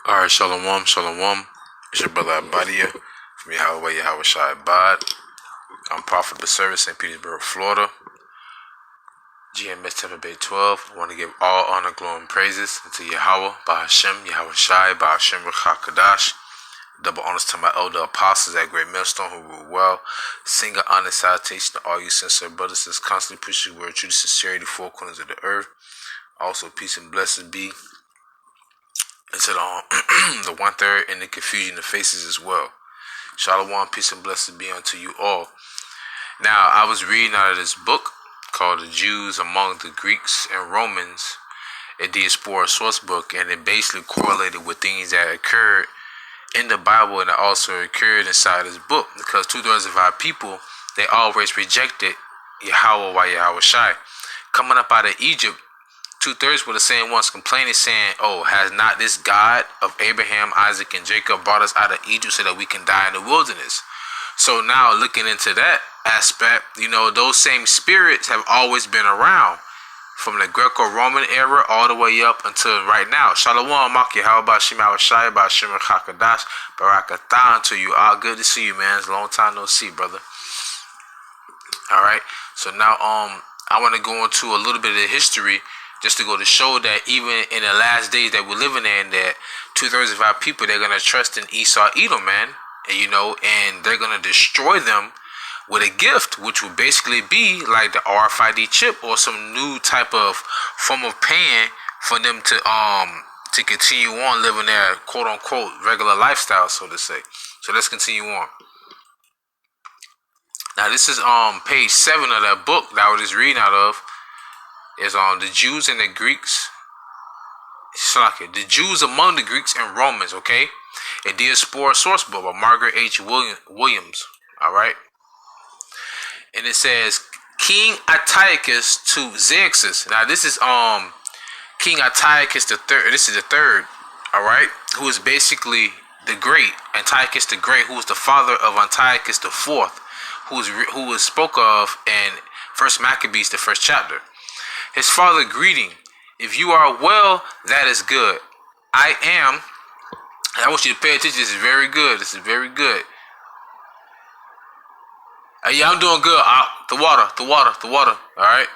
Alright, Shalom, Shalom. It's your brother AHBAD from YAHAWAH, YAHAWASHI, AHBAD. I'm Prophet of Service, St. Petersburg, Florida. GMS Tampa Bay 12. I want to give all honor, glory, and praises to Yahawah, BaHaShem, YAHAWASHI, BaHaShem Kadash. Double honors to my elder apostles at Great Millstone who rule well. Single honor salutation to all you sincere brothers that's constantly pushing word true to sincerity, four corners of the earth. Also, peace and blessings be into the 1/3 and the confusion of faces as well. Shalom, peace and blessings be unto you all. Now, I was reading out of this book called The Jews Among the Greeks and Romans, a diaspora source book, and it basically correlated with things that occurred in the Bible and it also occurred inside this book, because 2/3 of our people, they always rejected YAHAWAH, YAHAWASHI. Coming up out of Egypt, 2/3 were the same ones complaining, saying, oh, has not this God of Abraham, Isaac, and Jacob brought us out of Egypt so that we can die in the wilderness? So now looking into that aspect, you know, those same spirits have always been around from the Greco-Roman era all the way up until right now. Shalom, Maki, how about Shema Shai, about Shema Hakadash, Barakathan to you. All good to see you, man. It's a long time no see, brother. All right. So now, I want to go into a little bit of the history just to go to show that even in the last days that we're living in, that 2/3 of our people, they're going to trust in Esau, Edom, man. And, you know, and they're going to destroy them with a gift, which would basically be like the RFID chip or some new type of form of paying for them to continue on living their quote unquote regular lifestyle, so to say. So let's continue on. Now this is page 7 of that book that I was just reading out of. Is the Jews and the Greeks. The Jews Among the Greeks and Romans, okay? A diaspora source book by Margaret H. Williams. Alright? And it says King Antiochus to Xerxes. Now this is King Antiochus the third. This is the third, alright, who is basically the great, Antiochus the Great, who is the father of Antiochus the fourth, who was spoke of in First Maccabees, the first chapter. His father greeting, if you are well, that is good. I am, and I want you to pay attention, this is very good, this is very good. Yeah, I'm doing good. The water, alright.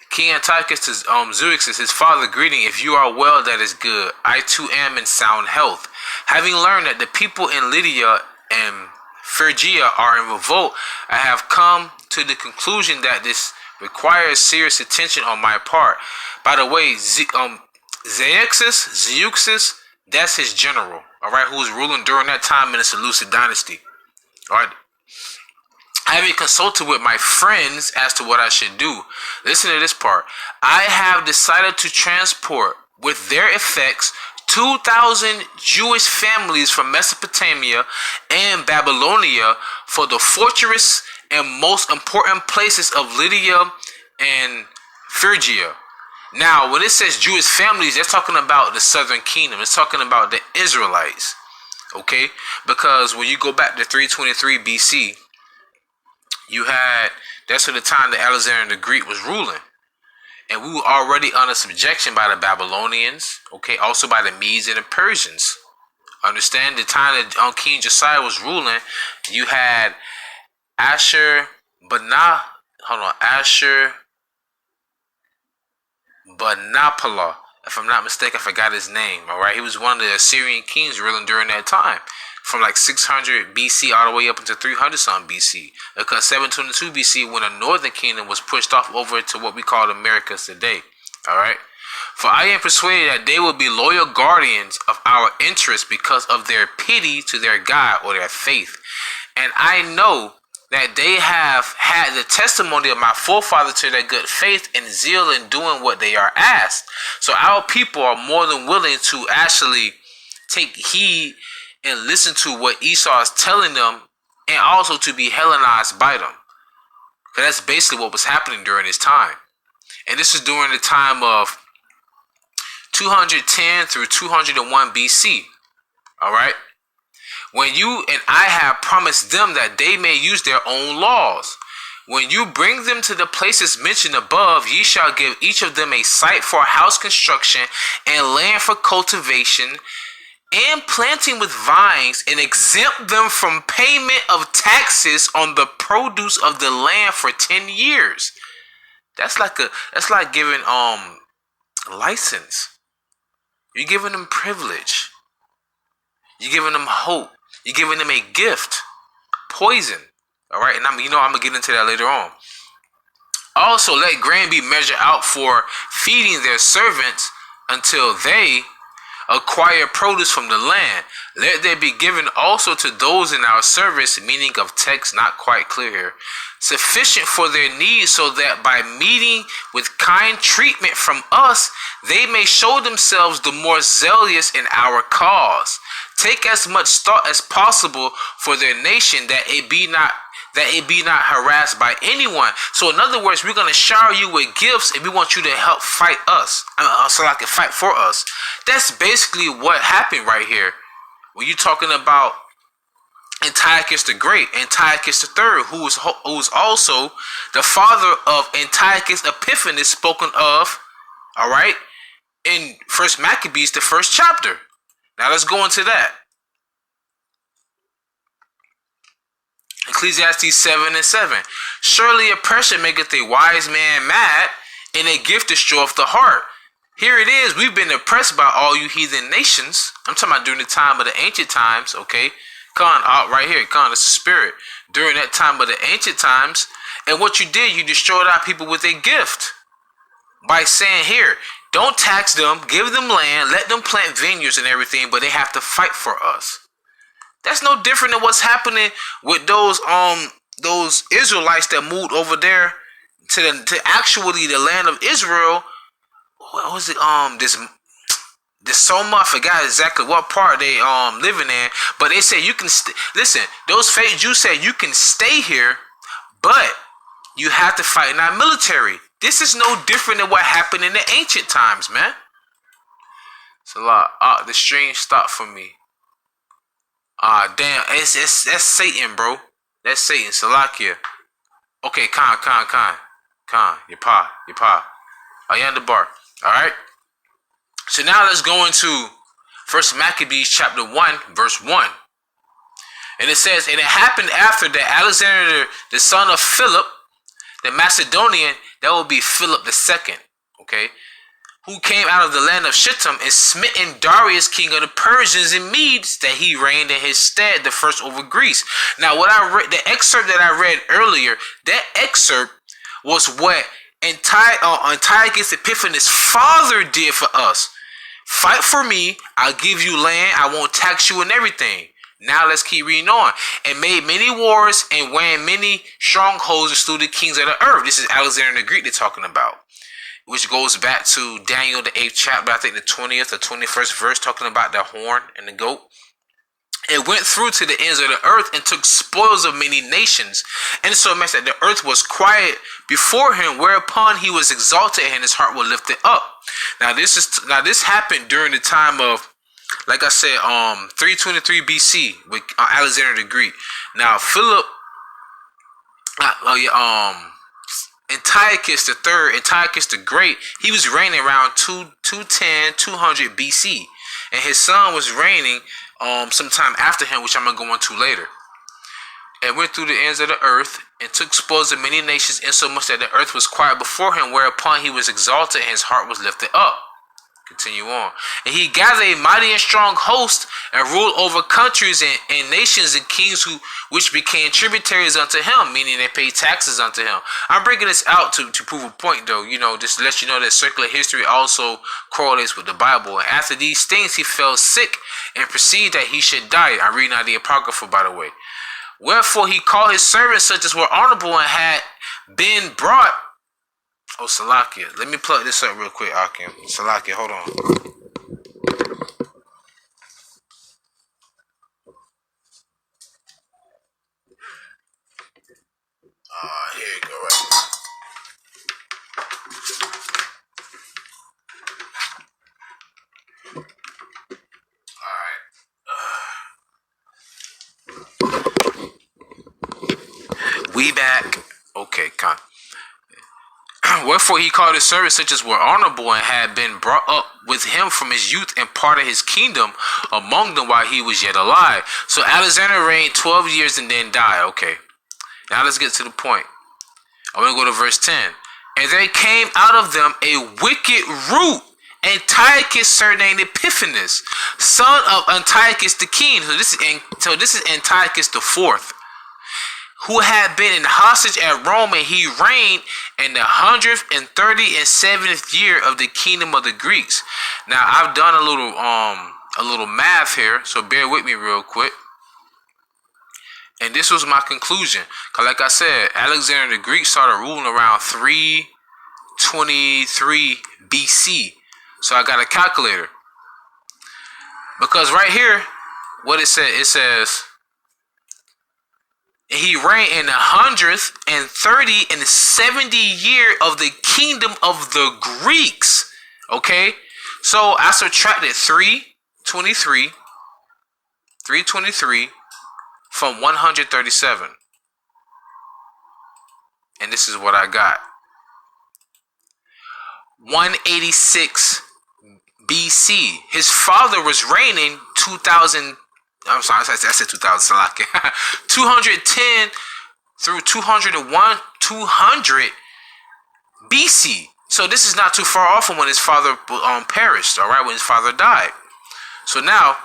King Antiochus to Xerxes, his father greeting, if you are well, that is good. I too am in sound health. Having learned that the people in Lydia and Phrygia are in revolt, I have come to the conclusion that this requires serious attention on my part. By the way, Xerxes, that's his general, alright, who was ruling during that time in the Seleucid dynasty. Alright. Having consulted with my friends as to what I should do. Listen to this part. I have decided to transport with their effects 2,000 Jewish families from Mesopotamia and Babylonia for the fortress and most important places of Lydia and Phrygia. Now, when it says Jewish families, they're talking about the southern kingdom. It's talking about the Israelites. Okay? Because when you go back to 323 BC, that's at the time that Alexander the Great was ruling. And we were already under subjection by the Babylonians, okay, also by the Medes and the Persians. Understand, the time that King Josiah was ruling, you had Ashurbanipal, if I'm not mistaken, I forgot his name, alright? He was one of the Assyrian kings ruling during that time, from like 600 BC all the way up into 300 some BC. Because 722 BC, when the northern kingdom was pushed off over to what we call the Americas today, alright? For I am persuaded that they will be loyal guardians of our interests because of their pity to their God or their faith. And I know that they have had the testimony of my forefathers to their good faith and zeal in doing what they are asked. So our people are more than willing to actually take heed and listen to what Esau is telling them, and also to be Hellenized by them. Because that's basically what was happening during this time. And this is during the time of 210 through 201 BC. Alright? When you and I have promised them that they may use their own laws. When you bring them to the places mentioned above, ye shall give each of them a site for house construction and land for cultivation and planting with vines, and exempt them from payment of taxes on the produce of the land for 10 years. That's like giving license. You're giving them privilege. You're giving them hope. You're giving them a gift. Poison. All right, and I'm gonna get into that later on. Also, let grain be measured out for feeding their servants until they acquire produce from the land. Let there be given also to those in our service, meaning of text not quite clear here, sufficient for their needs, so that by meeting with kind treatment from us, they may show themselves the more zealous in our cause. Take as much thought as possible for their nation, that it be not harassed by anyone. So in other words, we're going to shower you with gifts, and we want you to help fight us, so I can fight for us. That's basically what happened right here. When you're talking about Antiochus the Great, Antiochus III, who was also the father of Antiochus Epiphanes, spoken of, all right, in First Maccabees, the first chapter. Now let's go into that. Ecclesiastes 7:7. Surely oppression maketh a wise man mad, and a gift destroyeth the heart. Here it is. We've been oppressed by all you heathen nations. I'm talking about during the time of the ancient times, okay? Right here, that's the spirit. During that time of the ancient times. And what you did, you destroyed our people with a gift. By saying here, don't tax them, give them land, let them plant vineyards and everything, but they have to fight for us. That's no different than what's happening with those Israelites that moved over there to actually the land of Israel. What was it? This Soma, I forgot exactly what part they living in, but they said you can listen. Those fake Jews said you can stay here, but you have to fight in our military. This is no different than what happened in the ancient times, man. It's a lot. The stream stopped for me. Damn, that's Satan, bro. That's Satan. Salakia. Okay, Khan. Your pa. Ayanda bar. All right. So now let's go into First Maccabees chapter 1, verse 1. And it says, and it happened after that Alexander, the son of Philip, the Macedonian, that will be Philip II, okay, who came out of the land of Shittim, and smitten Darius, king of the Persians and Medes, that he reigned in his stead, the first over Greece. Now, what I read, the excerpt that I read earlier, that excerpt was what Antiochus Epiphanes' father did for us. Fight for me, I'll give you land, I won't tax you and everything. Now let's keep reading on. And made many wars and won many strongholds and slew the kings of the earth. This is Alexander the Greek they're talking about, which goes back to Daniel the 8th chapter, I think the 20th or 21st verse, talking about the horn and the goat. It went through to the ends of the earth and took spoils of many nations, and so much that the earth was quiet before him, whereupon he was exalted and his heart was lifted up. Now this happened during the time of, like I said, 323 BC with Alexander the Greek. Now Philip, Antiochus the Third, Antiochus the Great, he was reigning around 200 BC, and his son was reigning sometime after him, which I'm gonna go into later. And went through the ends of the earth and took spoils of many nations, insomuch that the earth was quiet before him, whereupon he was exalted and his heart was lifted up. Continue on. And he gathered a mighty and strong host, and ruled over countries and nations and kings which became tributaries unto him, meaning they paid taxes unto him. I'm bringing this out to prove a point, though, just to let you know that circular history also correlates with the Bible. And after these things he fell sick and perceived that he should die. I'm reading out the Apocrypha, by the way. Wherefore he called his servants, such as were honorable and had been brought. Oh, Salakia. Let me plug this up real quick, Akim. Salakia, hold on. Here you go, right here. Alright. We back. Okay. Okay, con. Wherefore he called his servants such as were honorable and had been brought up with him from his youth and part of his kingdom among them while he was yet alive. So Alexander reigned 12 years and then died. Okay, now let's get to the point. I'm going to go to verse 10. And there came out of them a wicked root, Antiochus surnamed Epiphanes, son of Antiochus the king. So this is Antiochus the fourth, who had been in hostage at Rome, and he reigned in the 137th year of the kingdom of the Greeks. Now I've done a little math here, so bear with me real quick. And this was my conclusion, because like I said, Alexander the Greek started ruling around 323 BC. So I got a calculator, because right here, what it says, he reigned in the 130th year of the kingdom of the Greeks. Okay, so I subtracted 323 from 137, and this is what I got. 186 BC. His father was reigning 2000. I'm sorry, I said 2000. 210 through 201, 200 BC. So this is not too far off from when his father perished. All right, when his father died. So now,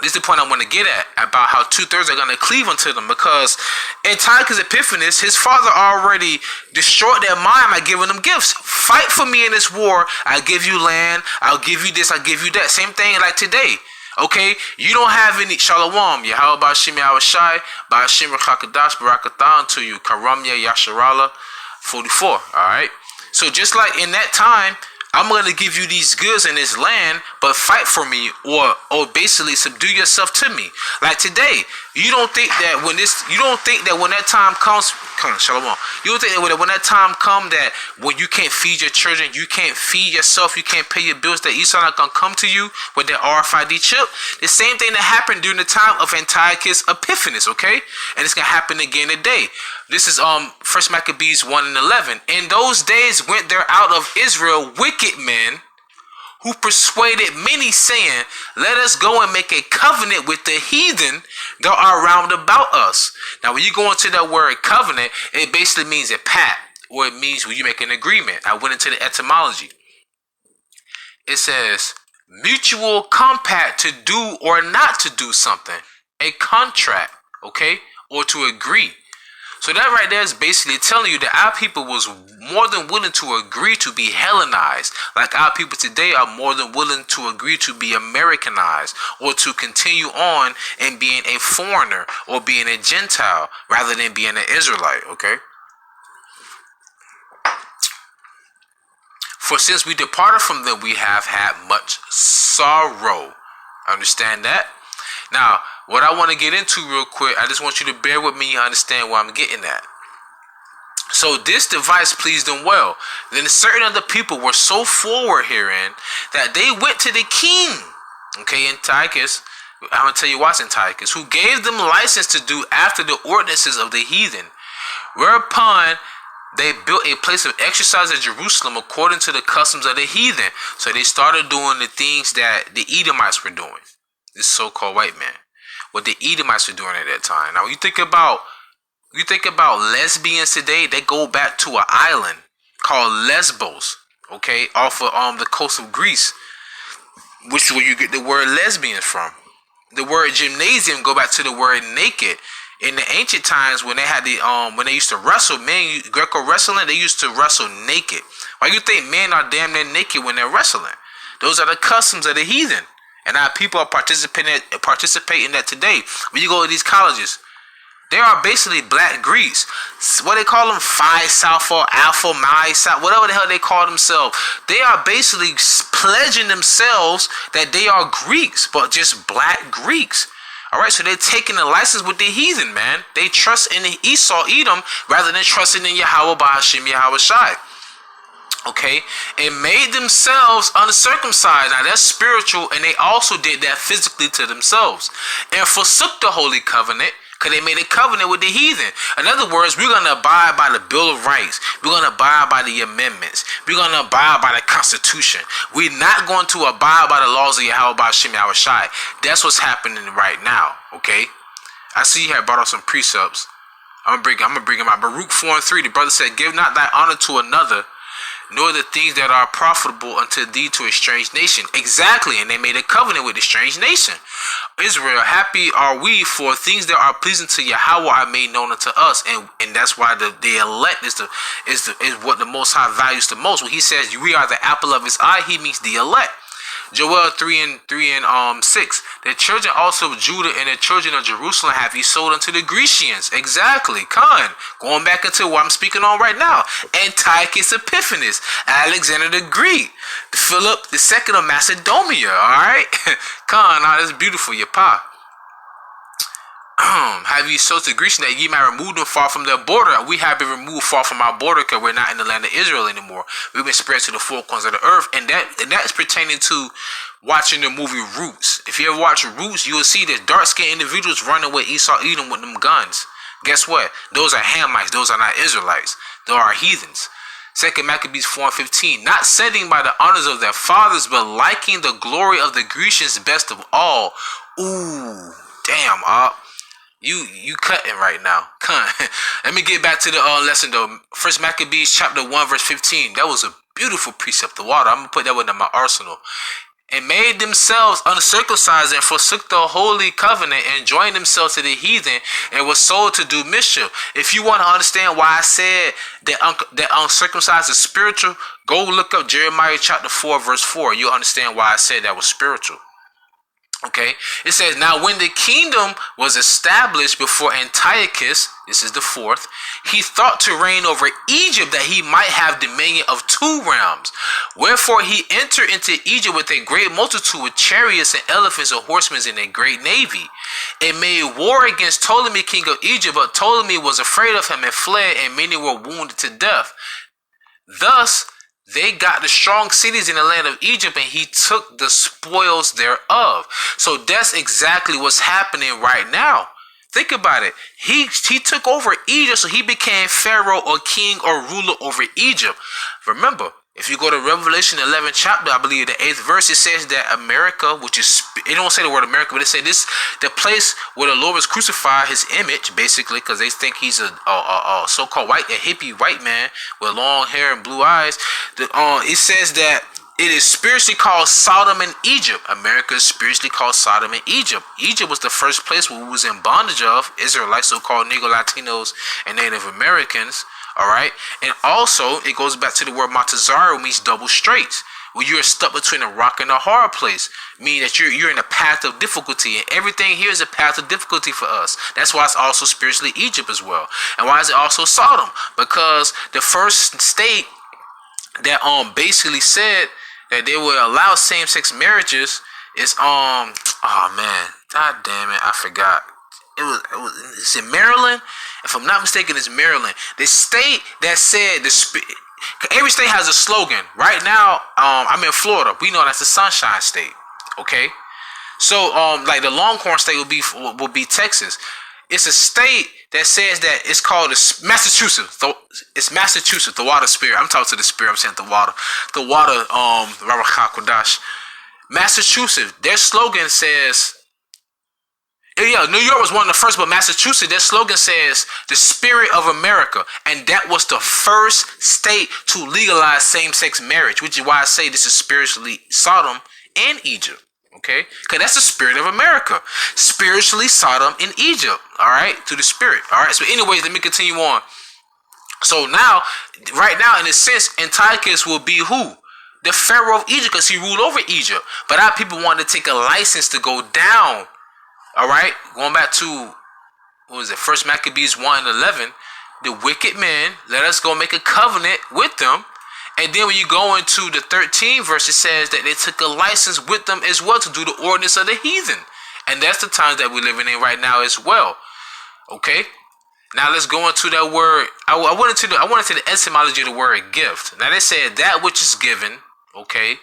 this is the point I want to get at about how 2/3 are going to cleave unto them, because Antiochus Epiphanes, his father already destroyed their mind by giving them gifts. Fight for me in this war. I'll give you land. I'll give you this. I'll give you that. Same thing like today. Okay, you don't have any shalom. YAHAWAH BAHASHIM YAHAWASHI BAHASHIM RECHAKADASH BARAKATAH unto you. Karamya Yasharala 44. All right. So just like in that time, I'm going to give you these goods in this land, but fight for me, or basically subdue yourself to me. Like today, you don't think that when that time comes, shalom. You don't think that when that time comes, that when you can't feed your children, you can't feed yourself, you can't pay your bills, that Esau not going to come to you with their RFID chip? The same thing that happened during the time of Antiochus Epiphanes, okay? And it's going to happen again today. This is First Maccabees 1:11. In those days went there out of Israel wicked men, who persuaded many, saying, let us go and make a covenant with the heathen that are round about us. Now, when you go into that word covenant, it basically means a pact, or it means when you make an agreement. I went into the etymology. It says mutual compact, to do or not to do something, a contract, okay, or to agree. So that right there is basically telling you that our people was more than willing to agree to be Hellenized, like our people today are more than willing to agree to be Americanized, or to continue on and being a foreigner or being a Gentile rather than being an Israelite, okay? For since we departed from them, we have had much sorrow. Understand that? Now, what I want to get into real quick, I just want you to bear with me and understand where I'm getting at. So this device pleased them well. Then certain other people were so forward herein that they went to the king, okay, Antiochus, I'm going to tell you what's Antiochus, who gave them license to do after the ordinances of the heathen. Whereupon they built a place of exercise at Jerusalem according to the customs of the heathen. So they started doing the things that the Edomites were doing. This so-called white man. What the Edomites were doing at that time. Now, you think about lesbians today, they go back to an island called Lesbos, okay, off of the coast of Greece, which is where you get the word lesbians from. The word gymnasium go back to the word naked. In the ancient times, when they had when they used to wrestle, men, Greco wrestling, they used to wrestle naked. Why you think men are damn near naked when they're wrestling? Those are the customs of the heathen. And our people are participating in that today. When you go to these colleges, they are basically black Greeks. What they call them, Phi Salpha, Alpha, Mi, Salpha, whatever the hell they call themselves. They are basically pledging themselves that they are Greeks, but just black Greeks. All right, so they're taking a license with the heathen, man. They trust in Esau, Edom, rather than trusting in YAHAWAH BAHASHIM YAHAWASHI. Okay, and made themselves uncircumcised. Now that's spiritual, and they also did that physically to themselves, and forsook the holy covenant Because they made a covenant with the heathen. In other words, we're going to abide by the Bill of Rights. We're going to abide by the amendments. We're going to abide by the Constitution. We're not going to abide by the laws of Yahawah by Shem YAHAWASHI. That's what's happening right now, okay? I see you have brought out some precepts. I'm gonna bring him out. Baruch 4:3. The brother said, "Give not thy honor to another, nor the things that are profitable unto thee to a strange nation." Exactly, and they made a covenant with the strange nation. Israel, happy are we, for things that are pleasing to Yahawah are made known unto us, and that's why the elect is what the Most High values the most. When he says we are the apple of his eye, he means the elect. Joel 3:6. The children also of Judah and the children of Jerusalem have he sold unto the Grecians. Exactly. Going back into what I'm speaking on right now. Antiochus Epiphanes, Alexander the Greek, Philip II of Macedonia. Alright? Now that's beautiful, your pa. Have you sold to Grecians that ye might remove them far from their border? We have been removed far from our border because we're not in the land of Israel anymore. We've been spread to the four corners of the earth, and that's pertaining to watching the movie Roots. If you ever watch Roots, you will see that dark-skinned individuals running with Esau, Edom with them guns. Guess what? Those are Hamites. Those are not Israelites. They are heathens. 2 Maccabees 4:15. Not setting by the honors of their fathers, but liking the glory of the Grecians best of all. Ooh, damn, You cutting right now. Let me get back to the lesson though. First Maccabees chapter 1 verse 15. That was a beautiful precept. The water. I'm gonna put that one in my arsenal. And made themselves uncircumcised and forsook the holy covenant and joined themselves to the heathen and was sold to do mischief. If you want to understand why I said that uncircumcised is spiritual, go look up Jeremiah chapter 4 verse 4. You'll understand why I said that was spiritual. Okay, it says, now when the kingdom was established before Antiochus, this is the fourth, he thought to reign over Egypt that he might have dominion of 2 realms. Wherefore he entered into Egypt with a great multitude with chariots and elephants and horsemen and a great navy, and made war against Ptolemy king of Egypt, but Ptolemy was afraid of him and fled, and many were wounded to death. Thus they got the strong cities in the land of Egypt, and he took the spoils thereof. So that's exactly what's happening right now. Think about it. He took over Egypt, so he became Pharaoh or king or ruler over Egypt. Remember, if you go to Revelation 11 chapter, I believe the 8th verse, it says that America, which is, it don't say the word America, but it say this, the place where the Lord was crucified, his image, basically, because they think he's a so-called a hippie white man with long hair and blue eyes. It says that it is spiritually called Sodom and Egypt. America is spiritually called Sodom and Egypt. Egypt was the first place where we was in bondage of Israelites, so-called Negro Latinos and Native Americans. All right, and also it goes back to the word Matazaro, means double straits, where you're stuck between a rock and a hard place, meaning that you're in a path of difficulty, and everything here is a path of difficulty for us. That's why it's also spiritually Egypt as well. And why is it also Sodom? Because the first state that basically said that they would allow same-sex marriages is oh man, god damn it, I forgot. It's in Maryland. If I'm not mistaken, it's Maryland. The state that said every state has a slogan. Right now, I'm in Florida. We know that's the Sunshine State. Okay, so like the Longhorn State will be Texas. It's a state that says that it's called Massachusetts. It's Massachusetts, the water spirit. I'm talking to the spirit. I'm saying the water. Massachusetts. Their slogan says. Yeah, New York was one of the first, but Massachusetts, their slogan says, the spirit of America. And that was the first state to legalize same-sex marriage, which is why I say this is spiritually Sodom and Egypt. Okay? Because that's the spirit of America. Spiritually Sodom in Egypt. All right? Through the spirit. All right? So anyways, let me continue on. So now, right now, in a sense, Antiochus will be who? The Pharaoh of Egypt, because he ruled over Egypt. But our people wanted to take a license to go down. All right, going back to, what was it, First Maccabees 1:11, the wicked men, let us go make a covenant with them. And then when you go into the 13th verse, it says that they took a license with them as well to do the ordinance of the heathen. And that's the times that we're living in right now as well. Okay, now let's go into that word. I went into the etymology of the word gift. Now they said that which is given, okay,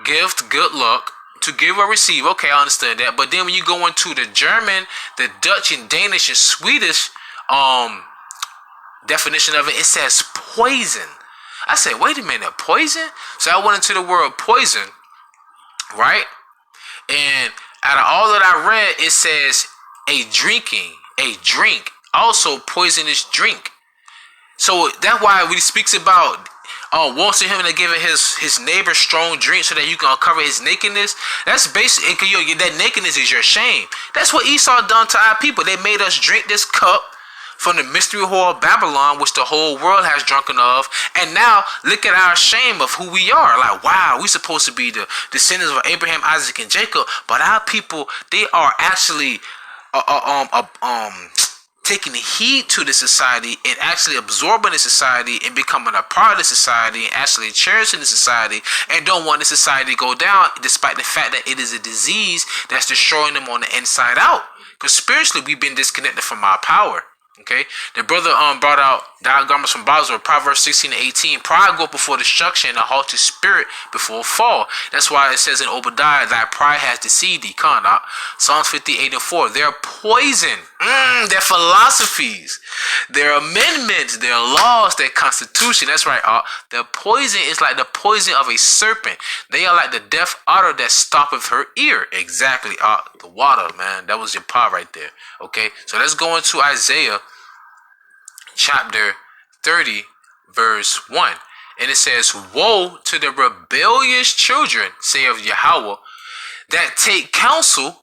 gift, good luck, To give or receive. Okay, I understand that. But then when you go into the German, the Dutch, and Danish, and Swedish definition of it, it says poison. I said, wait a minute, poison? So I went into the word poison, right? And out of all that I read, it says a drink, also poisonous drink. So that's why when he speaks about woe to him that giving his neighbor strong drink so that you can uncover his nakedness. That's basically, that nakedness is your shame. That's what Esau done to our people. They made us drink this cup from the mystery whore of Babylon, which the whole world has drunken of. And now look at our shame of who we are. Like, wow, we supposed to be the descendants of Abraham, Isaac, and Jacob, but our people, they are actually taking heed to the society and actually absorbing the society and becoming a part of the society and actually cherishing the society and don't want the society to go down, despite the fact that it is a disease that's destroying them on the inside out. Because spiritually, we've been disconnected from our power. Okay, the brother brought out diagrams from Basel, Proverbs 16:18. Pride go before destruction, and a haughty spirit before fall. That's why it says in Obadiah, thy pride has deceived thee. Psalms 58:4. They're poison. Their philosophies, their amendments, their laws, their constitution. That's right. Their poison is like the poison of a serpent. They are like the deaf otter that stoppeth her ear. Exactly. The water, man. That was your part right there. Okay, so let's go into Isaiah chapter 30 verse 1, and it says, woe to the rebellious children, saith Yahawah, that take counsel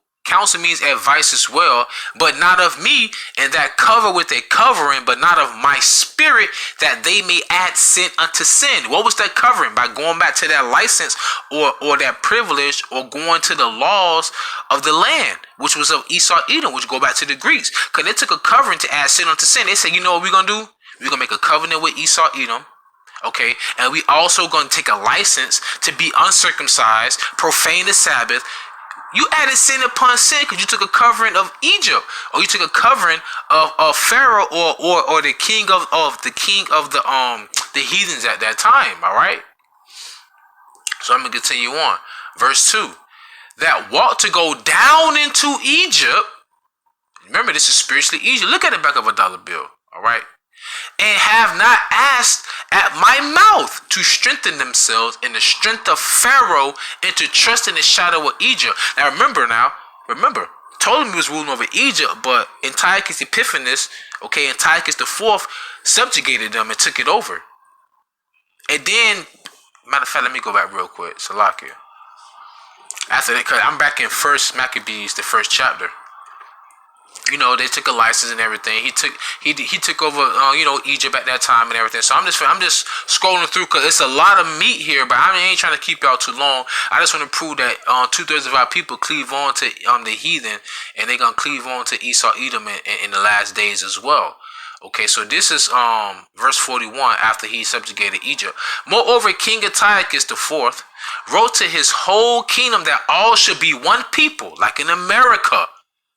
means advice as well, but not of me, and that cover with a covering, but not of my spirit, that they may add sin unto sin. What was that covering? By going back to that license or that privilege, or going to the laws of the land, which was of Esau, Edom, which go back to the Greeks. Because they took a covering to add sin unto sin. They said, you know what we're going to do? We're going to make a covenant with Esau, Edom. Okay, and we also going to take a license to be uncircumcised, profane the Sabbath. You added sin upon sin because you took a covering of Egypt, or you took a covering of Pharaoh, or the king of the heathens at that time. All right. So I'm gonna continue on. Verse 2: that walk to go down into Egypt. Remember, this is spiritually Egypt. Look at the back of a dollar bill. All right. And have not asked at my mouth to strengthen themselves in the strength of Pharaoh, and to trust in the shadow of Egypt. Now remember, Ptolemy was ruling over Egypt, but Antiochus Epiphanes, Antiochus the Fourth subjugated them and took it over. And then, matter of fact, let me go back real quick. Salakia. After that, because I'm back in First Maccabees, the first chapter. You know, they took a license and everything. He took over, Egypt at that time and everything. So I'm just scrolling through because it's a lot of meat here, but I ain't trying to keep y'all too long. I just want to prove that 2/3 of our people cleave on to the heathen, and they're gonna cleave on to Esau, Edom in the last days as well. Okay, so this is verse 41 after he subjugated Egypt. Moreover, King Antiochus the Fourth wrote to his whole kingdom that all should be one people, like in America.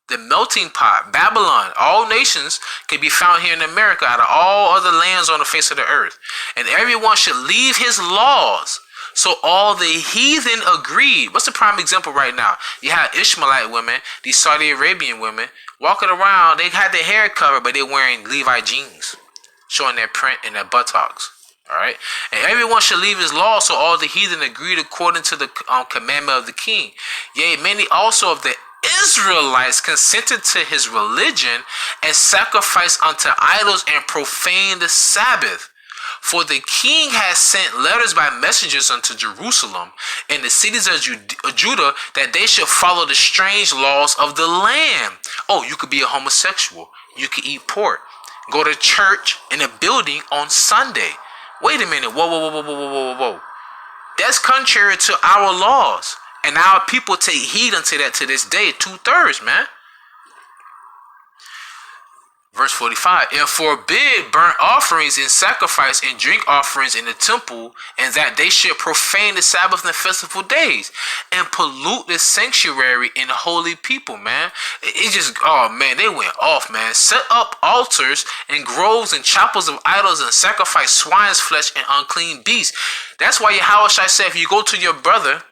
The melting pot, Babylon, all nations can be found here in America out of all other lands on the face of the earth. And everyone should leave his laws. So all the heathen agreed. What's the prime example right now? You have Ishmaelite women, these Saudi Arabian women, walking around. They had their hair covered, but they're wearing Levi jeans, showing their print and their buttocks. All right. And everyone should leave his law. So all the heathen agreed according to the commandment of the king. Yea, many also of the Israelites consented to his religion and sacrificed unto idols and profaned the Sabbath. For the king has sent letters by messengers unto Jerusalem and the cities of Judah that they should follow the strange laws of the land. Oh, you could be a homosexual. You could eat pork. Go to church in a building on Sunday. Wait a minute. Whoa. That's contrary to our laws. And our people take heed unto that to this day, 2/3, man. Verse 45, and forbid burnt offerings and sacrifice and drink offerings in the temple, and that they should profane the Sabbath and the festival days, and pollute the sanctuary and holy people, man. It just, oh man, they went off, man. Set up altars and groves and chapels of idols and sacrifice swine's flesh and unclean beasts. That's why YAHAWASHI said, if you go to your brother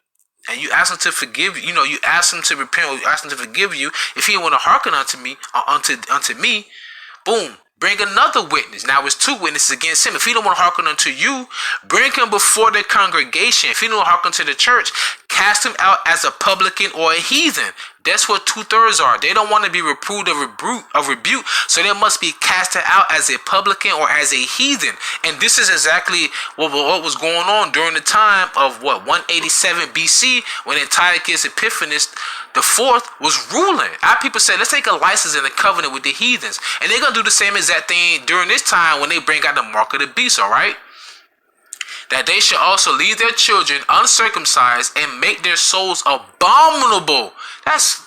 and you ask him to forgive you, you ask him to repent, or you ask him to forgive you, if he want to hearken unto me, unto me, boom, bring another witness. Now it's two witnesses against him. If he don't want to hearken unto you, bring him before the congregation. If he don't hearken to the church, cast him out as a publican or a heathen. That's what 2/3 are. They don't want to be reproved or rebuke, so they must be casted out as a publican or as a heathen. And this is exactly what was going on during the time of 187 BC, when Antiochus Epiphanes the fourth was ruling. Our people say, let's take a license and a covenant with the heathens, and they're gonna do the same exact thing during this time when they bring out the mark of the beast. All right. That they should also leave their children uncircumcised and make their souls abominable. That's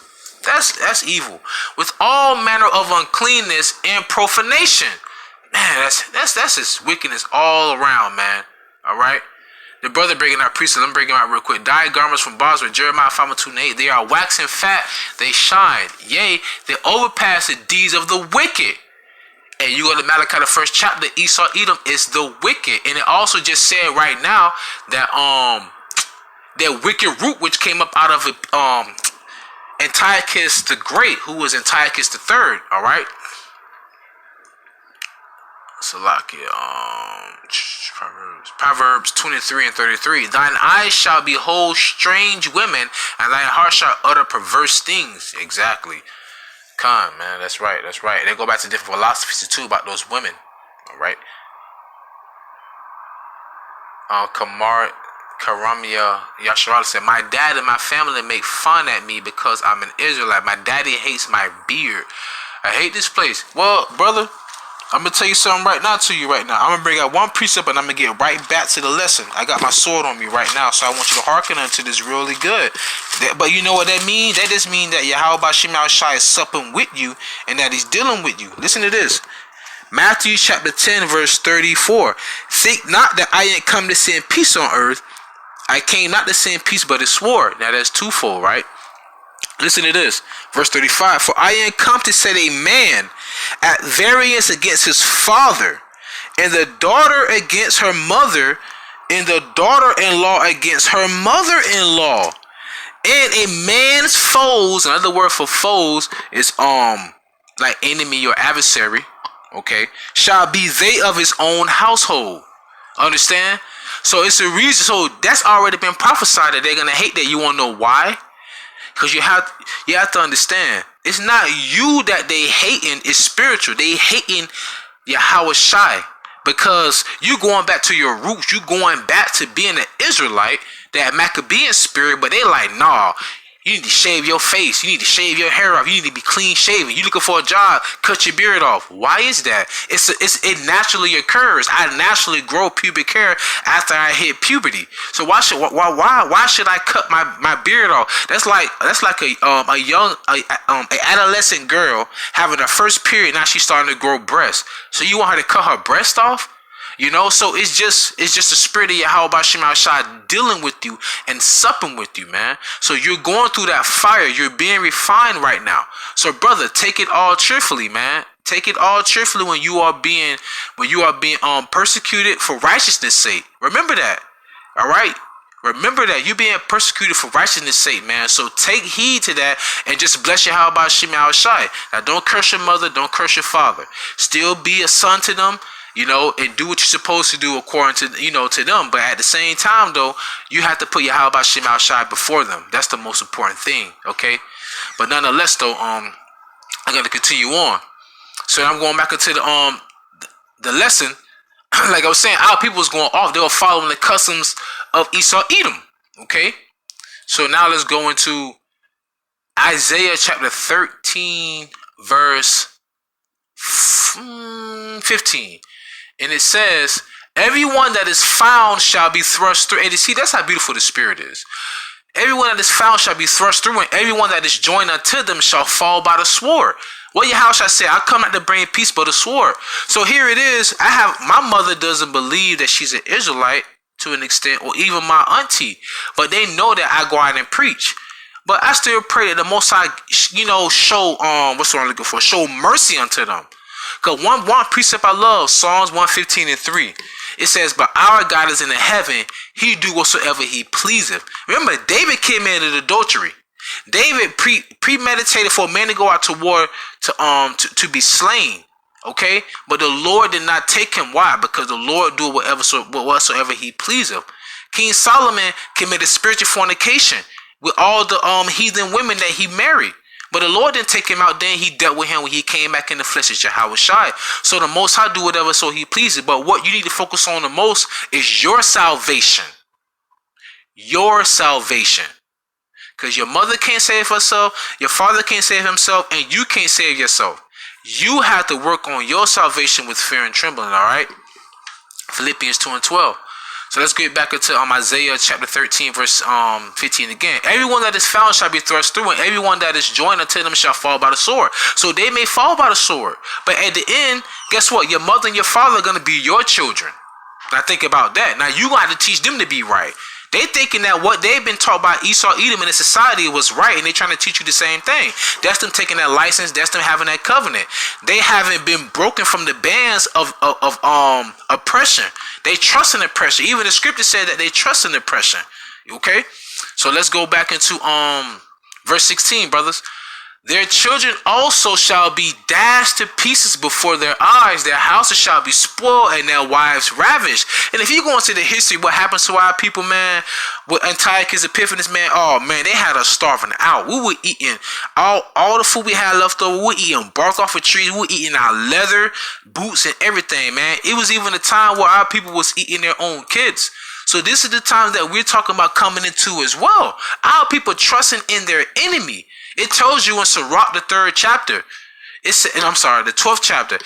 evil, with all manner of uncleanness and profanation. Man, that's just wickedness all around, man. All right. The brother bringing out priests, let me bring him out real quick. Dyed garments from Basra, Jeremiah 5:2-8. They are waxing fat, they shine. Yea, they overpass the deeds of the wicked. And you go to Malachi, the first chapter, Esau, Edom is the wicked. And it also just said right now that that wicked root which came up out of Antiochus the Great, who was Antiochus the Third. All right. Salakia, Proverbs 23:33. Thine eyes shall behold strange women, and thine heart shall utter perverse things. Exactly. Con, man, that's right. They go back to different philosophies too about those women. All right. Karamia Yasharal said, my dad and my family make fun at me because I'm an Israelite. My daddy hates my beard. I hate this place. Well, brother, I'm going to tell you something right now to you right now. I'm going to bring out one precept and I'm going to get right back to the lesson. I got my sword on me right now, so I want you to hearken unto this really good. But you know what that means? That just means that YAHAWASHI is supping with you and that he's dealing with you. Listen to this. Matthew chapter 10 verse 34. Think not that I ain't come to send peace on earth. I came not to send peace but a sword. Now that's twofold, right? Listen to this. Verse 35. For I am come to set a man at variance against his father, and the daughter against her mother, and the daughter-in-law against her mother-in-law. And a man's foes, another word for foes is like enemy or adversary, okay, shall be they of his own household. Understand? So it's a reason. So that's already been prophesied that they're gonna hate that. You wanna know why? Because you have to understand, it's not you that they hating, it's spiritual. They hating YAHAWASHI because you going back to your roots. You going back to being an Israelite, that Maccabean spirit, but they like, nah, you need to shave your face. You need to shave your hair off. You need to be clean shaven. You looking for a job, cut your beard off. Why is that? It naturally occurs. I naturally grow pubic hair after I hit puberty. So why should I cut my beard off? That's like a young adolescent girl having her first period. Now she's starting to grow breasts. So you want her to cut her breast off? You know, so it's just the spirit of YAHAWASHI dealing with you and supping with you, man. So you're going through that fire. You're being refined right now. So, brother, take it all cheerfully, man. Take it all cheerfully when you are being persecuted for righteousness' sake. Remember that. All right. Remember that you're being persecuted for righteousness' sake, man. So take heed to that and just bless YAHAWASHI. Now, don't curse your mother. Don't curse your father. Still be a son to them. You know, and do what you're supposed to do according to, to them. But at the same time, though, you have to put YAHAWASHI before them. That's the most important thing, okay? But nonetheless, though, I'm going to continue on. So I'm going back into the lesson. Like I was saying, our people was going off. They were following the customs of Esau, Edom, okay? So now let's go into Isaiah chapter 13, verse 15. And it says, everyone that is found shall be thrust through. And you see, that's how beautiful the spirit is. Everyone that is found shall be thrust through, and everyone that is joined unto them shall fall by the sword. What YAHAWASHI said, I come not to bring peace but a sword. So here it is. My mother doesn't believe that she's an Israelite to an extent, or even my auntie. But they know that I go out and preach. But I still pray that the Most High, show, what's what I'm looking for? Show mercy unto them. Because one precept I love, Psalms 115:3. It says, but our God is in the heaven, he do whatsoever he pleaseth. Remember, David committed adultery. David premeditated for a man to go out to war to be slain. Okay, but the Lord did not take him. Why? Because the Lord do whatsoever he pleaseth. King Solomon committed spiritual fornication with all the heathen women that he married. But the Lord didn't take him out. Then he dealt with him when he came back in the flesh as YAHAWASHI. So the Most High do whatever so he pleases. But what you need to focus on the most is your salvation. Your salvation. Because your mother can't save herself, your father can't save himself, and you can't save yourself. You have to work on your salvation with fear and trembling, all right? Philippians 2:12. So let's get back into Isaiah chapter 13, verse 15 again. Everyone that is found shall be thrust through, and everyone that is joined unto them shall fall by the sword. So they may fall by the sword, but at the end, guess what? Your mother and your father are going to be your children. Now think about that. Now you got to teach them to be right. They thinking that what they've been taught by Esau, Edom, in the society was right, and they trying to teach you the same thing. That's them taking that license. That's them having that covenant. They haven't been broken from the bands of oppression. They trust in oppression. Even the scripture said that they trust in oppression. Okay, so let's go back into verse 16, brothers. Their children also shall be dashed to pieces before their eyes. Their houses shall be spoiled and their wives ravished. And if you go into the history, what happens to our people, man, with Antiochus Epiphanes, man, oh man, they had us starving out. We were eating all the food we had left over. We were eating bark off of trees. We were eating our leather, boots, and everything, man. It was even a time where our people was eating their own kids. So this is the time that we're talking about coming into as well. Our people trusting in their enemy. It tells you in Sirach, the 3rd chapter. The 12th chapter.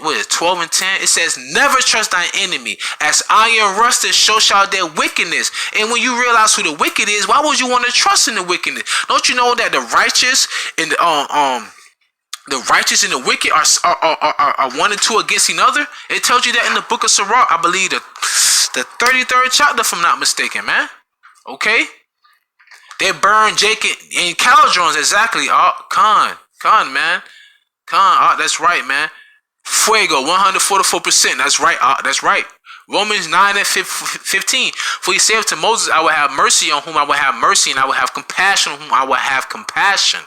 What is it, 12 and 10? It says, never trust thine enemy. As iron rusted, so shall their wickedness. And when you realize who the wicked is, why would you want to trust in the wickedness? Don't you know that the righteous and the wicked are one and two against another? It tells you that in the book of Sirach, I believe the 33rd chapter, if I'm not mistaken, man. Okay? They burned Jacob and caldrons, exactly. Con, man. That's right, man. Fuego, 144%. That's right. That's right. Romans 9 and 15. For he said to Moses, I will have mercy on whom I will have mercy, and I will have compassion on whom I will have compassion.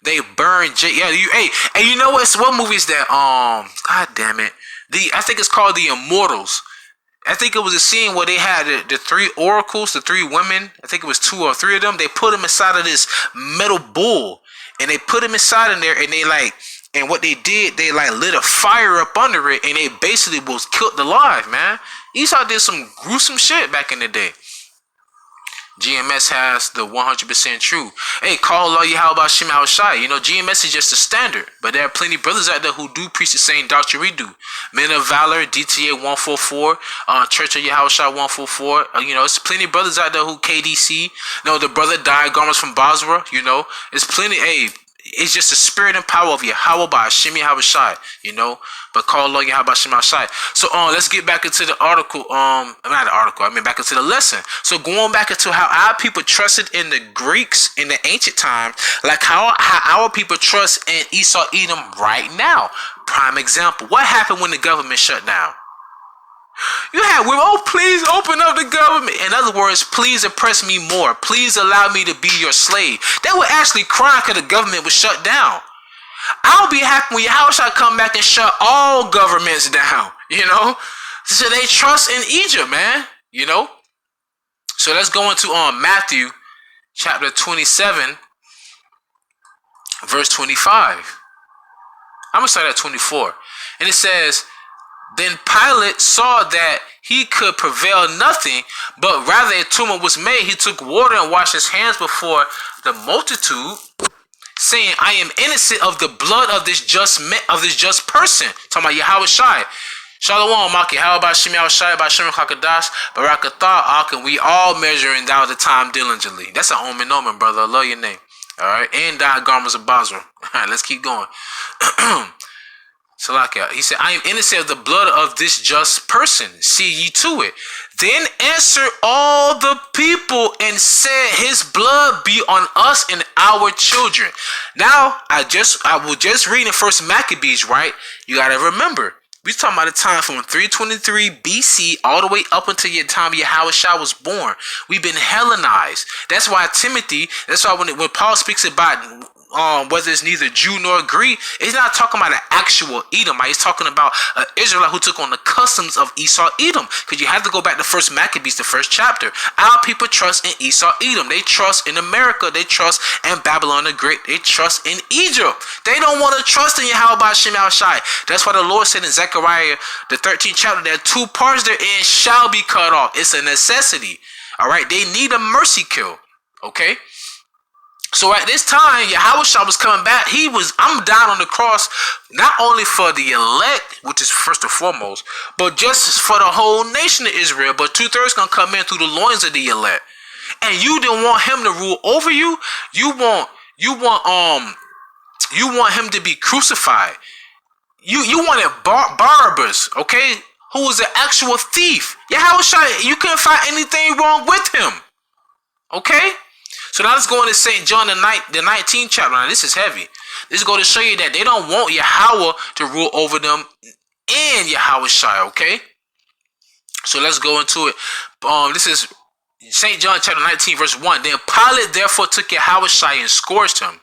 They burned Jacob. Yeah, hey, you know what movie is that? God damn it. I think it's called The Immortals. I think it was a scene where they had the three oracles, the three women. I think it was 2 or 3 of them. They put them inside of this metal bull, and they put them inside in there, and and what they did, they lit a fire up under it, and they basically was killed alive, man. Esau did some gruesome shit back in the day. GMS has the 100% true. Hey, call Allah YAHAWASHI YAHAWASHI. You know, GMS is just a standard, but there are plenty of brothers out there who do preach the same doctrine we do. Men of Valor, DTA 144, Church of YAHAWASHI 144. You know, it's plenty of brothers out there who KDC. You know, the brother died garments from Basra. You know, it's plenty. Hey, it's just the spirit and power of YAHAWAH by HaShem YAHAWASHI, you know. But call Allah YAHAWASHI YAHAWASHI. So let's get back into the article. Not the article. Back into the lesson. So going back into how our people trusted in the Greeks in the ancient times, like how our people trust in Esau, Edom right now. Prime example. What happened when the government shut down? You had women, please open up the government. In other words, please oppress me more. Please allow me to be your slave. They were actually crying because the government was shut down. I'll be happy when YAHAWASHI come back and shut all governments down, you know. So they trust in Egypt, man, you know. So let's go into Matthew chapter 27, verse 25. I'm going to start at 24. And it says, then Pilate saw that he could prevail nothing, but rather a tumult was made. He took water and washed his hands before the multitude, saying, I am innocent of the blood of this just person. Talking about YAHAWASHI. Shalom, Maki. How about Shemi Al-Shai, by Shem Hakadash, Barakatah, and we all measuring down the time diligently. That's an omen, brother. I love your name. All right. And died garments of Basra. All right, let's keep going. Salakia. He said, I am innocent of the blood of this just person. See ye to it, Then answered all the people and said, his blood be on us and our children. Now, I will just read in First Maccabees, right? You got to remember, we talking about the time from 323 BC all the way up until the time Yahawashi was born. We've been Hellenized. That's why when Paul speaks about whether it's neither Jew nor Greek, he's not talking about an actual Edomite. He's talking about an Israelite who took on the customs of Esau, Edom. Because you have to go back to First Maccabees, the first chapter. Our people trust in Esau, Edom. They trust in America. They trust in Babylon the Great. They trust in Egypt. They don't want to trust in YAHAWASHI. That's why the Lord said in Zechariah, the 13th chapter, that two parts therein shall be cut off. It's a necessity. All right. They need a mercy kill. Okay. So at this time, Yahawashi was coming back. I'm down on the cross, not only for the elect, which is first and foremost, but just for the whole nation of Israel. But 2/3 gonna come in through the loins of the elect. And you didn't want him to rule over you. You want him to be crucified. You wanted Barabbas, okay? Who was an actual thief. Yahawashi, you couldn't find anything wrong with him. Okay? So now let's go into St. John, the 19th chapter. Now this is heavy. This is going to show you that they don't want Yahweh to rule over them and Yahawashi, okay? So let's go into it. This is St. John chapter 19, verse 1. Then Pilate therefore took Yahawashi and scourged him.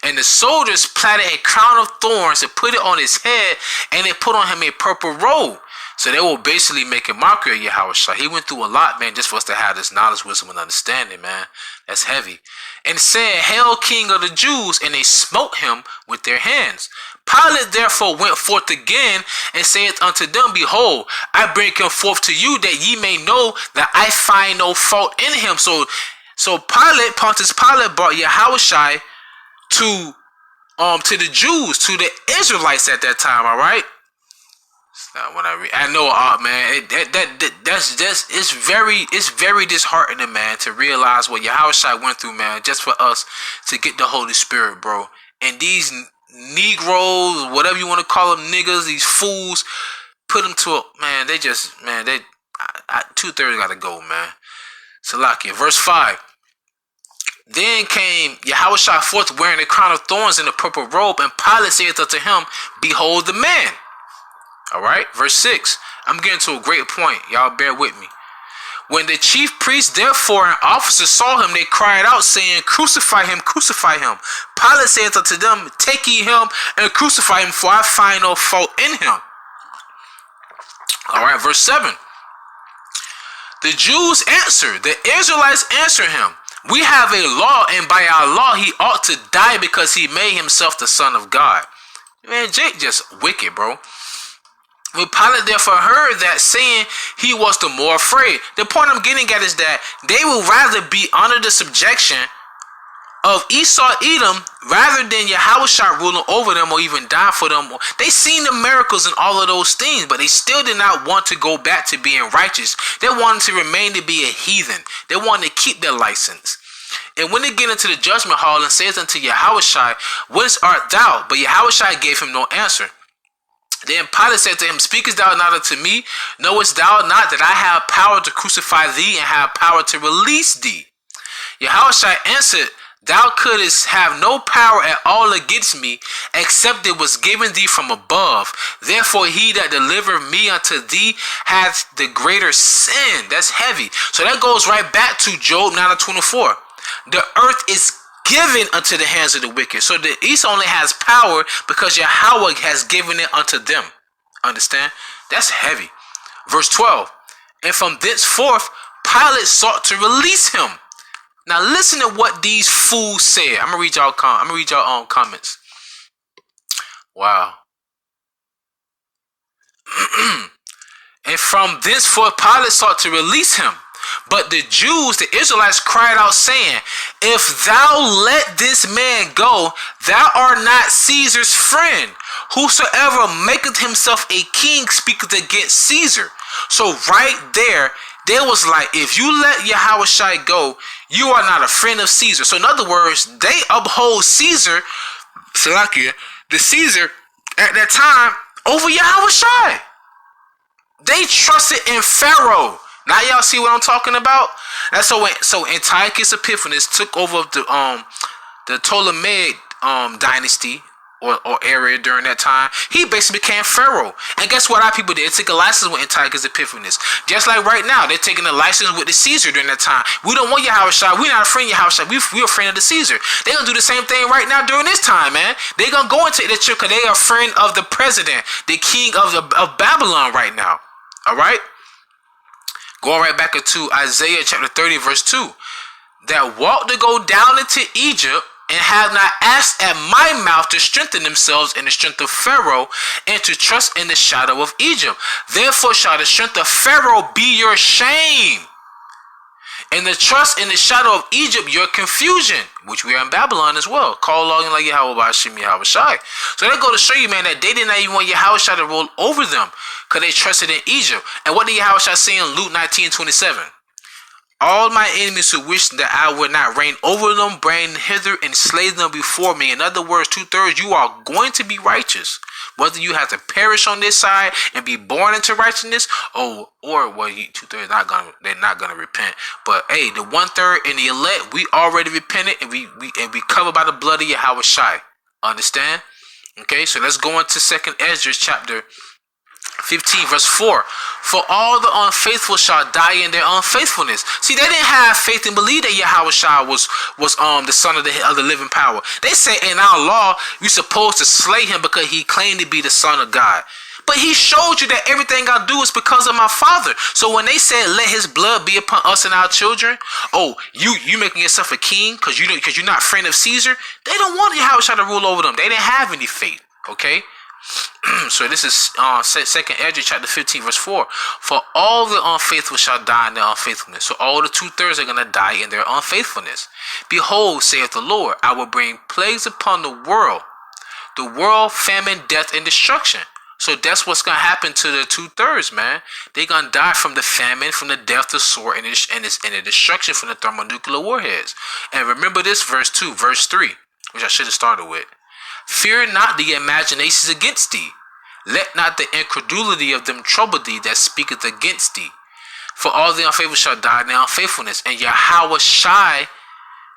And the soldiers platted a crown of thorns and put it on his head, and they put on him a purple robe. So they will basically make a mockery of Yahawashi. He went through a lot, man, just for us to have this knowledge, wisdom, and understanding, man. That's heavy. And said, Hail, King of the Jews, and they smote him with their hands. Pilate therefore went forth again and saith unto them, Behold, I bring him forth to you, that ye may know that I find no fault in him. So Pontius Pilate brought Yahawashi to the Jews, to the Israelites at that time, all right? When I know, man, it's very disheartening, man, to realize what Yahawashi went through, man, just for us to get the Holy Spirit, bro. And these Negroes, whatever you want to call them, niggas, these fools, put them to a, man, they 2/3 gotta go, man. Salakia, verse 5. Then came Yahawashi forth wearing a crown of thorns and a purple robe, and Pilate saith unto him, Behold the man. All right, verse 6. I'm getting to a great point. Y'all bear with me. When the chief priests, therefore, and officers saw him, they cried out, saying, Crucify him, crucify him. Pilate saith unto them, Take ye him and crucify him, for I find no fault in him. All right, verse 7. The Jews answered, the Israelites answer him, We have a law, and by our law he ought to die because he made himself the Son of God. Man, Jake just wicked, bro. When Pilate therefore heard that, saying he was the more afraid. The point I'm getting at is that they will rather be under the subjection of Esau, Edom, rather than Yahawashi ruling over them or even die for them. They seen the miracles and all of those things, but they still did not want to go back to being righteous. They wanted to remain to be a heathen. They wanted to keep their license. And when they get into the judgment hall and says unto Yahawashi, Whence art thou? But Yahawashi gave him no answer. Then Pilate said to him, Speakest thou not unto me? Knowest thou not that I have power to crucify thee and have power to release thee? Yahawashi answered, Thou couldst have no power at all against me, except it was given thee from above. Therefore he that delivered me unto thee hath the greater sin. That's heavy. So that goes right back to Job 9:24. The earth is given unto the hands of the wicked. So the East only has power because Yahweh has given it unto them. Understand? That's heavy. Verse 12. And from thenceforth Pilate sought to release him. Now listen to what these fools said. I'm gonna read y'all comments. Wow. And from thenceforth Pilate sought to release him. But the Jews, the Israelites, cried out, saying, If thou let this man go, thou art not Caesar's friend. Whosoever maketh himself a king speaketh against Caesar. So right there, they was like, if you let Yahawashi go, you are not a friend of Caesar. So in other words, they uphold Caesar, Salakia, the Caesar at that time over Yahawashi. They trusted in Pharaoh. Now y'all see what I'm talking about? That's so Antiochus Epiphanes took over the Ptolemaic dynasty or area during that time. He basically became pharaoh. And guess what our people did? They took a license with Antiochus Epiphanes. Just like right now, they're taking a license with the Caesar during that time. We don't want YAHAWASHI. We're not afraid of YAHAWASHI. We're afraid of the Caesar. They're going to do the same thing right now during this time, man. They're going to go into the church because they are afraid of the president, the king of Babylon right now. All right? Going right back into Isaiah chapter 30, verse 2. That walk to go down into Egypt and have not asked at my mouth to strengthen themselves in the strength of Pharaoh and to trust in the shadow of Egypt. Therefore shall the strength of Pharaoh be your shame, and the trust in the shadow of Egypt your confusion, which we are in Babylon as well. Call along like YAHAWASHI. So they go to show you, man, that they did not even want YAHAWASHI to rule over them because they trusted in Egypt. And what did YAHAWASHI say in Luke 19:27? All my enemies who wish that I would not reign over them, bring hither and slay them before me. In other words, 2/3, you are going to be righteous. Whether you have to perish on this side and be born into righteousness, or well, 2/3 they're not gonna repent. But hey, the 1/3 and the elect, we already repented and we covered by the blood of YAHAWASHI. Understand? Okay, so let's go into 2nd Ezra chapter 15 verse 4. For all the unfaithful shall die in their unfaithfulness. See, they didn't have faith and believe that YAHAWASHI was the son of the living power. They say in our law you're supposed to slay him because he claimed to be the son of God. But he showed you that everything I do is because of my Father. So when they said let his blood be upon us and our children, oh, you making yourself a king because you're not friend of Caesar, they don't want YAHAWASHI to rule over them. They didn't have any faith. Okay. So this is 2nd Ezra chapter 15 verse 4. For all the unfaithful shall die in their unfaithfulness. So all the 2/3 are going to die in their unfaithfulness. Behold, saith the Lord, I will bring plagues upon the world, famine, death, and destruction. So that's what's going to happen to the 2/3, man. They're going to die from the famine, from the death, the sword, and the destruction from the thermonuclear warheads. And remember this verse 2, verse 3, which I should have started with. Fear not the imaginations against thee. Let not the incredulity of them trouble thee that speaketh against thee. For all the unfaithful shall die in their unfaithfulness. And YAHAWASHI,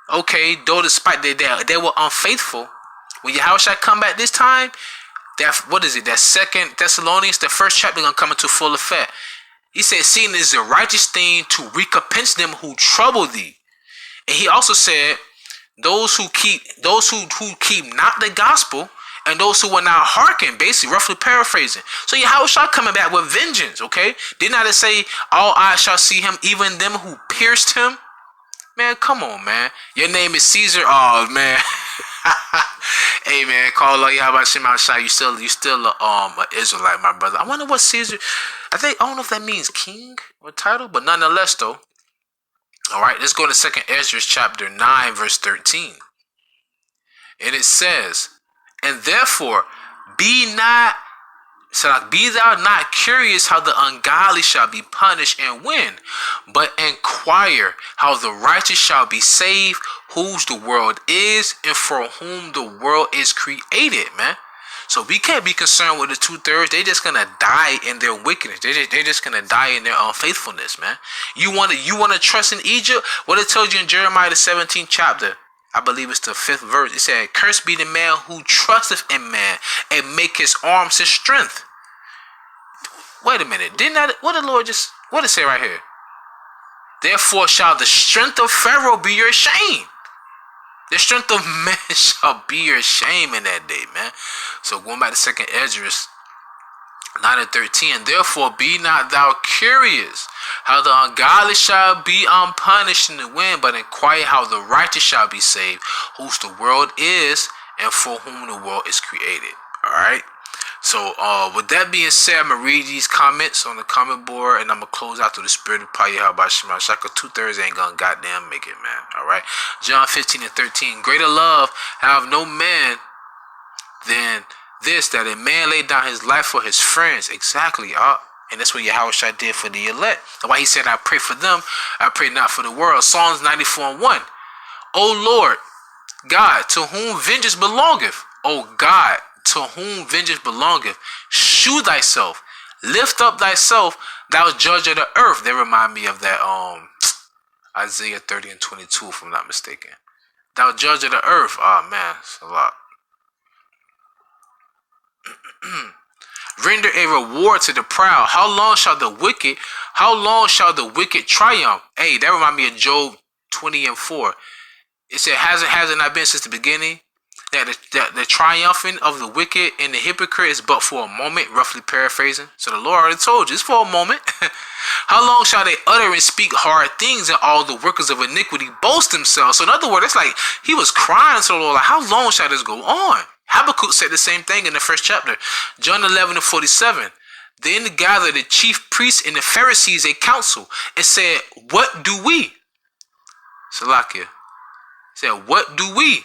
okay, though despite they were unfaithful, when YAHAWASHI come back this time, that 2nd Thessalonians, the 1st chapter, gonna come into full effect. He said, seeing it is a righteous thing to recompense them who trouble thee. And he also said, those who keep not the gospel, and those who will not hearken, basically, roughly paraphrasing. So YAHAWASHI coming back with vengeance, okay? Did not it say, all eyes shall see him, even them who pierced him? Man, come on, man. Your name is Caesar. Oh, man. Hey, man, call Allah YAHAWASHI. You still an Israelite, my brother. I wonder what Caesar, I don't know if that means king or title, but nonetheless, though. All right, let's go to 2nd Ezra chapter 9, verse 13. And it says, and therefore be thou not curious how the ungodly shall be punished and when, but inquire how the righteous shall be saved, whose the world is and for whom the world is created, man. So we can't be concerned with the 2/3. They're just gonna die in their wickedness. They're just gonna die in their unfaithfulness, man. You wanna trust in Egypt? What it told you in Jeremiah the 17th chapter, I believe it's the 5th verse. It said, "Cursed be the man who trusteth in man, and make his arms his strength." Wait a minute, what did it say right here? Therefore shall the strength of Pharaoh be your shame. The strength of man shall be your shame in that day, man. So going back to 2nd Ezra 9 and 13, therefore be not thou curious how the ungodly shall be unpunished in the wind, but inquire how the righteous shall be saved, whose the world is and for whom the world is created. All right. So with that being said, I'm going to read these comments on the comment board, and I'm going to close out through the spirit of YAHAWASHI. 2/3 ain't going to goddamn make it, man. All right. John 15 and 13. Greater love have no man than this, that a man laid down his life for his friends. Exactly. And that's what YAHAWASHI did for the elect. That's why he said, I pray for them, I pray not for the world. Psalms 94 and 1. O Lord, God, to whom vengeance belongeth. O God, to whom vengeance belongeth, shew thyself, lift up thyself, Thou judge of the earth. They remind me of that Isaiah 30 and 22, if I'm not mistaken. Thou judge of the earth. Oh man, it's a lot. Render a reward to the proud. How long shall the wicked triumph? Hey, that remind me of Job 20 and 4. It said, hasn't not been since the beginning, that the triumphing of the wicked and the hypocrite is but for a moment, roughly paraphrasing. So the Lord already told you, it's for a moment. How long shall they utter and speak hard things, and all the workers of iniquity boast themselves? So in other words, it's like he was crying to the Lord, like, how long shall this go on? Habakkuk said the same thing in the first chapter. John 11 and 47. Then gathered the chief priests and the Pharisees a council and said, what do we? Salakia said, what do we?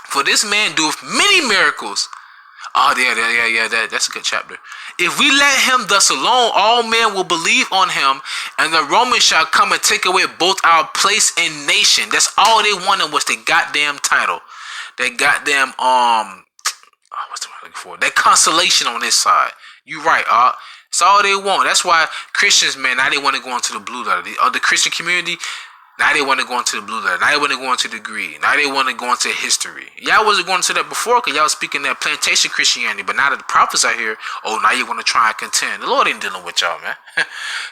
For this man doeth many miracles. Oh, yeah, that's a good chapter. If we let him thus alone, all men will believe on him, and the Romans shall come and take away both our place and nation. That's all they wanted, was the goddamn title. That goddamn, what's the word I'm looking for? That consolation on this side. You right, it's all they want. That's why Christians, man, now they want to go into the blue letter. The Christian community, now they want to go into the blue letter. Now they want to go into the green. Now they want to go into history. Y'all wasn't going to that before because y'all was speaking that plantation Christianity. But now that the prophets are here, now you want to try and contend. The Lord ain't dealing with y'all, man.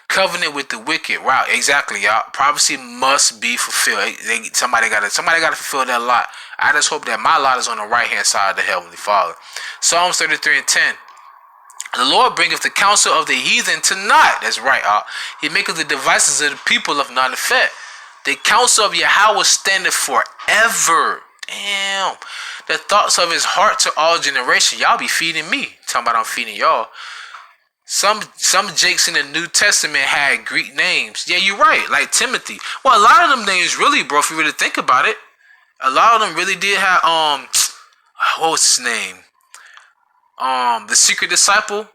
Covenant with the wicked. Wow, exactly, y'all. Prophecy must be fulfilled. Somebody got to fulfill that lot. I just hope that my lot is on the right hand side of the Heavenly Father. Psalms 33 and 10. The Lord bringeth the counsel of the heathen to naught. That's right, He maketh the devices of the people of none effect. The counsel of Yahawah standeth forever. Damn. The thoughts of his heart to all generations. Y'all be feeding me. Talking about I'm feeding y'all. Some jakes in the New Testament had Greek names. Yeah, you're right. Like Timothy. Well, a lot of them names really, bro, if you really think about it, a lot of them really did have, what was his name? The secret disciple.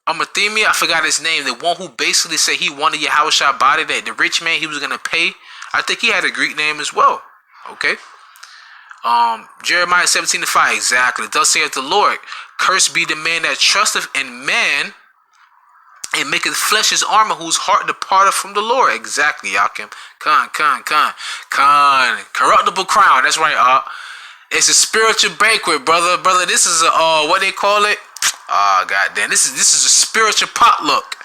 Amathemia, I forgot his name. The one who basically said he wanted YAHAWASHI body, that the rich man he was going to pay. I think he had a Greek name as well. Okay. Jeremiah 17 and 5. Exactly. Thus saith the Lord, cursed be the man that trusteth in man and maketh flesh his armor, whose heart departeth from the Lord. Exactly, Yakim. Corruptible crown. That's right, It's a spiritual banquet, brother. Brother, this is a, what they call it? Goddamn. This is a spiritual potluck.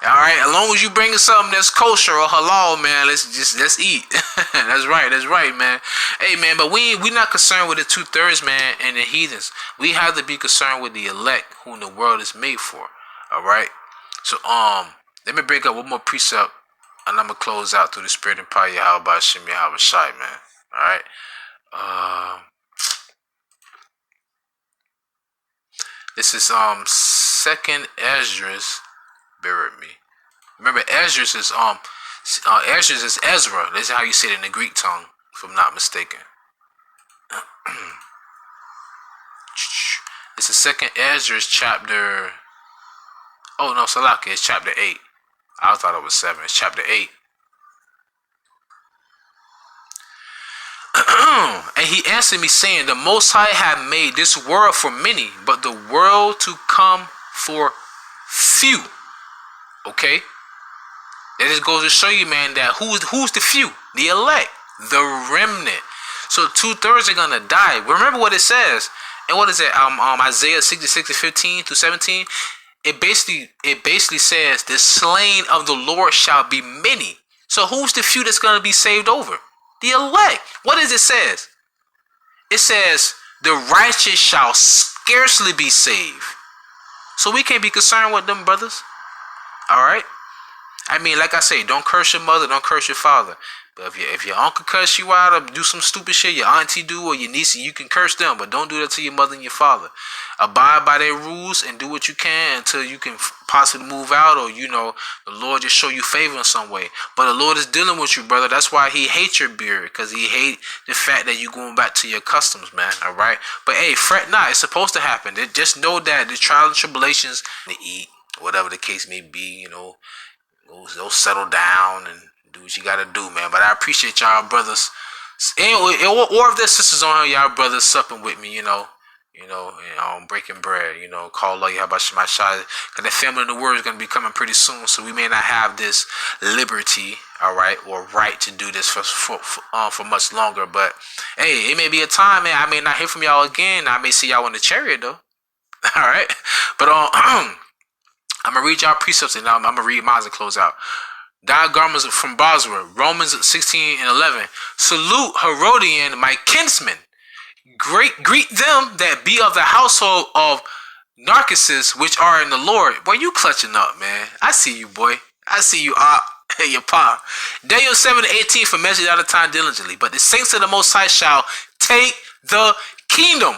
Alright, as long as you bring something that's kosher or halal, man, let's eat. That's right, man. Hey, man, but we're not concerned with the 2/3, man, and the heathens. We have to be concerned with the elect, whom the world is made for. Alright? So, let me break up one more precept, and I'm gonna close out through the spirit and power of YAHAWASHI, YAHAWASHI, man. Alright? This is second Esdras. Bear with me. Remember, Esdras is Ezra. This is how you say it in the Greek tongue, if I'm not mistaken. It's the second Esdras chapter. Oh no, Salaki, it's chapter 8. I thought it was 7. It's chapter 8. And he answered me, saying, the Most High have made this world for many, but the world to come for few. Okay? It just goes to show you, man, that who's the few? The elect, the remnant. So 2/3 are gonna die. Remember what it says. And what is it? Isaiah 66 and 15 through 17. It basically says the slain of the Lord shall be many. So who's the few that's gonna be saved over? The elect. What does it says? It says the righteous shall scarcely be saved. So we can't be concerned with them, brothers. Alright? I mean, like I say, don't curse your mother, don't curse your father. But if your uncle cuss you out or do some stupid shit, your auntie do, or your niece, you can curse them. But don't do that to your mother and your father. Abide by their rules and do what you can until you can possibly move out, or, the Lord just show you favor in some way. But the Lord is dealing with you, brother. That's why he hates your beard, because he hates the fact that you're going back to your customs, man. All right? But, hey, fret not. It's supposed to happen. Just know that the trials and tribulations, to eat, whatever the case may be, go settle down and do what you gotta do, man. But I appreciate y'all brothers, or if there's sisters on here, y'all brothers supping with me, breaking bread, call Allah YAHAWASHI, because that family in the word is going to be coming pretty soon, so we may not have this liberty, all right, or right to do this for much longer, but hey, it may be a time, man, I may not hear from y'all again, I may see y'all in the chariot, though, all right, but I'm going to read y'all precepts, and I'm going to read mine and close out. Diagrams from Basra, Romans 16 and 11. Salute Herodian, my kinsmen. Greet them that be of the household of Narcissus, which are in the Lord. Boy, you clutching up, man. I see you, boy. I see you, hey, your pa. Daniel 7:18, for measured out of time diligently. But the saints of the Most High shall take the kingdom.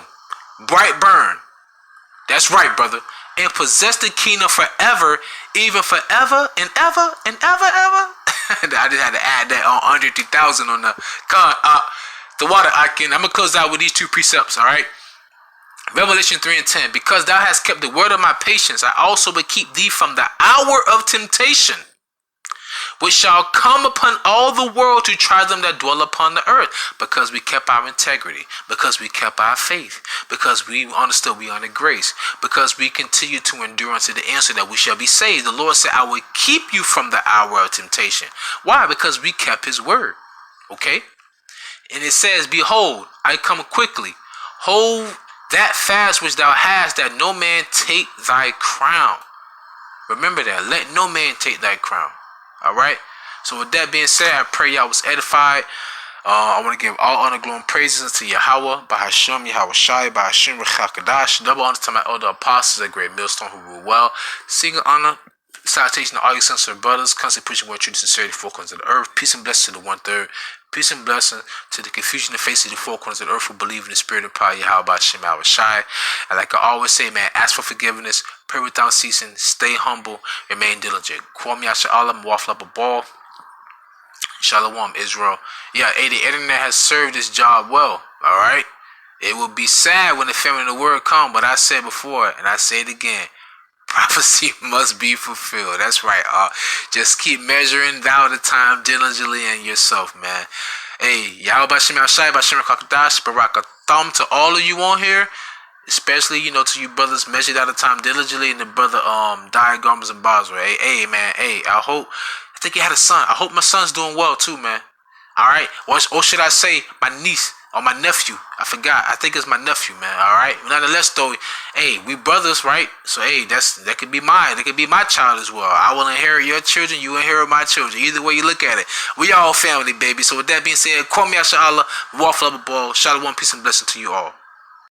Bright burn. That's right, brother. And possess the kingdom forever, even forever and ever and ever. I just had to add that on 103,000 on the water. I'm going to close out with these two precepts, all right? Revelation 3 and 10. Because thou hast kept the word of my patience, I also will keep thee from the hour of temptation, which shall come upon all the world to try them that dwell upon the earth. Because we kept our integrity, because we kept our faith, because we understood we under grace, because we continue to endure unto the answer that we shall be saved. The Lord said, I will keep you from the hour of temptation. Why? Because we kept his word. Okay? And it says, behold, I come quickly. Hold that fast which thou hast, that no man take thy crown. Remember that. Let no man take thy crown. All right. So with that being said, I pray y'all was edified. I want to give all honor, glory, and praises unto Yahawah, by Hashem, YAHAWASHI, by Hashem, Rechakadash. Double honor to my elder apostles, a great millstone who rule well. Single honor, salutation to all your sons and brothers, constantly preaching word, truth, and sincerity, four corners of the earth. Peace and blessing to the 1/3. Peace and blessing to the confusion and face of the four corners of the earth who believe in the spirit and power of Yahawah, by Hashem, YAHAWASHI. And like I always say, man, ask for forgiveness, pray without ceasing, stay humble, remain diligent. Kwam Yasha'Allah, Muwafla Babal. Shalom, Israel. Yeah, hey, the internet has served this job well, all right? It will be sad when the family of the word come, but I said before, and I say it again, prophecy must be fulfilled. That's right. Just keep measuring thou the time diligently and yourself, man. Hey, Yahweh Bashem Yashai, Bashem Kakadash, Barakatham to all of you on here, especially, to you brothers measured out the time diligently, and the brother Diagrams and Basra. Hey, man. Hey, I think he had a son. I hope my son's doing well too, man. All right. Or should I say my niece or my nephew? I forgot. I think it's my nephew, man. All right. Nonetheless, though, hey, we brothers, right? So, hey, that could be mine. That could be my child as well. I will inherit your children. You inherit my children. Either way you look at it, we all family, baby. So, with that being said, call me out, Allah, Waffle Ball, Shalom, peace and blessing to you all.